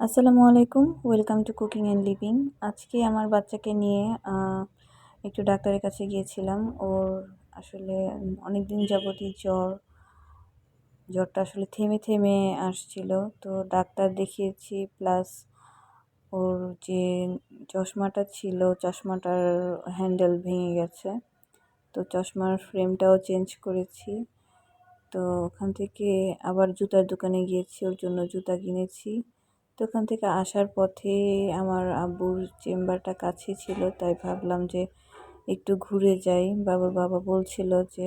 আসসালামু আলাইকুম, welcome to cooking and living. আজকে আমার বাচ্চাকে নিয়ে একটু ডাক্তারের কাছে গিয়েছিলাম। ওর আসলে অনেক দিন যাবতই জ্বরটা আসলে থেমে থেমে আসছিল। তো ডাক্তার দেখিয়েছি, প্লাস ওর যে চশমাটা ছিল, চশমাটার হ্যান্ডেল ভেঙে গেছে। তো চশমার ফ্রেমটাও চেঞ্জ করেছি। তো ওখান থেকে আবার জুতার দোকানে গিয়েছি, ওর জন্য জুতা কিনেছি। তো ওখান থেকে আসার পথে আমার আব্বুর চেম্বারটা কাছে ছিল, তাই ভাবলাম যে একটু ঘুরে যাই। বাবার বাবা বলছিল যে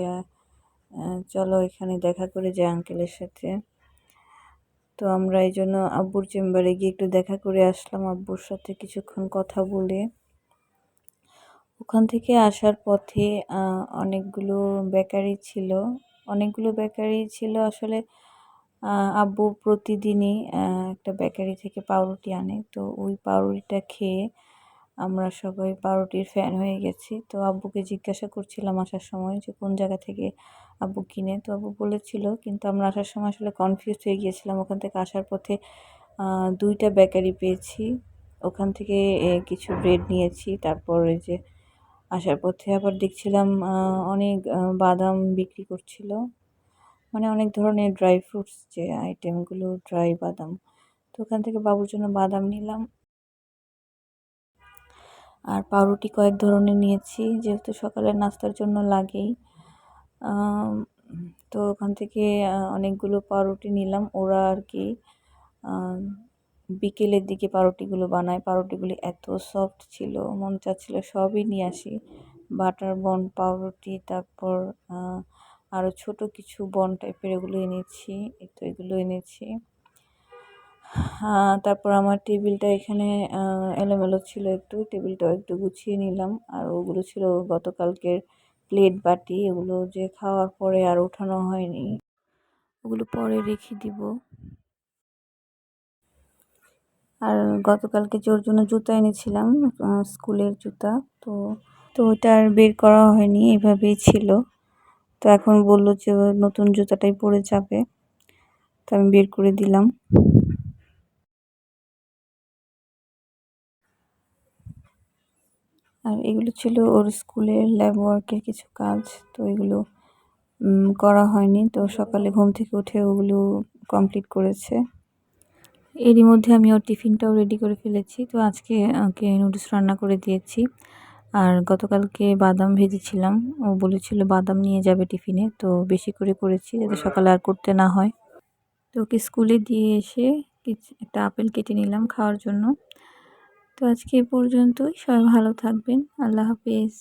চলো এখানে দেখা করে যাই আঙ্কেলের সাথে। তো আমরা এই জন্য আব্বুর চেম্বারে গিয়ে একটু দেখা করে আসলাম, আব্বুর সাথে কিছুক্ষণ কথা বলে। ওখান থেকে আসার পথে অনেকগুলো বেকারি ছিল আসলে। আব্বু প্রতিদিনই একটা বেকারি থেকে পাউরুটি আনে, তো ওই পাউরুটিটা খেয়ে আমরা সবাই পাউরুটির ফ্যান হয়ে গেছি। তো আব্বুকে জিজ্ঞাসা করছিলাম আসার সময় যে কোন জায়গা থেকে আব্বু কিনে, তো আব্বু বলেছিল, কিন্তু আমরা আসার সময় আসলে কনফিউজ হয়ে গিয়েছিলাম। ওখান থেকে আসার পথে দুইটা বেকারি পেয়েছি, ওখান থেকে কিছু ব্রেড নিয়েছি। তারপর এই যে আসার পথে আবার দেখছিলাম অনেক বাদাম বিক্রি করছিল, মানে অনেক ধরনের ড্রাই ফ্রুটস যে আইটেমগুলো, ড্রাই বাদাম। তো ওখান থেকে বাবুর জন্য বাদাম নিলাম, আর পাউরুটি কয়েক ধরনের নিয়েছি, যেহেতু সকালের নাস্তার জন্য লাগেই। আম, তো ওখান থেকে অনেকগুলো পাউরুটি নিলাম। ওরা আর কি আম, বিকেলের দিকে পাউরুটিগুলো বানায়, পাউরুটিগুলি এত সফট ছিল, মন চাচ্ছিল সবই নিয়ে আসি। বাটার বন পাউরুটি, তারপর আরও ছোট কিছু বন টাইপের এগুলো এনেছি। তো এগুলো এনেছি। তারপর আমার টেবিলটা এখানে এলোমেলো ছিল, টেবিলটাও একটু গুছিয়ে নিলাম। আর ওগুলো ছিল গতকালকের প্লেট বাটি, এগুলো যে খাওয়ার পরে আর ওঠানো হয়নি, ওগুলো পরে রেখে দিব। আর গতকালকে যে ওর জন্য জুতা এনেছিলাম, স্কুলের জুতা, তো ওটা আর বের করা হয়নি, এভাবেই ছিল। তো এখন বললো যে ও নতুন জুতাটাই পরে যাবে, তো আমি বের করে দিলাম। আর এগুলো ছিল ওর স্কুলের ল্যাব ওয়ার্কের কিছু কাজ, তো এগুলো করা হয়নি। তো সকালে ঘুম থেকে উঠে ওগুলো কমপ্লিট করেছে। এরই মধ্যে আমি ওর টিফিনটাও রেডি করে ফেলেছি। তো আজকে ওকে নুডলস রান্না করে দিয়েছি, আর গতকালকে বাদাম ভেজেছিলাম। ও বলেছিল বাদাম নিয়ে যাবে টিফিনে, তো বেশি করে করেছি যাতে সকালে আর করতে না হয়। তো ওকে স্কুলে দিয়ে এসে একটা আপেল কেটে নিলাম খাওয়ার জন্য। তো আজকে এ পর্যন্তই, সবাই ভালো থাকবেন, আল্লাহ হাফেজ।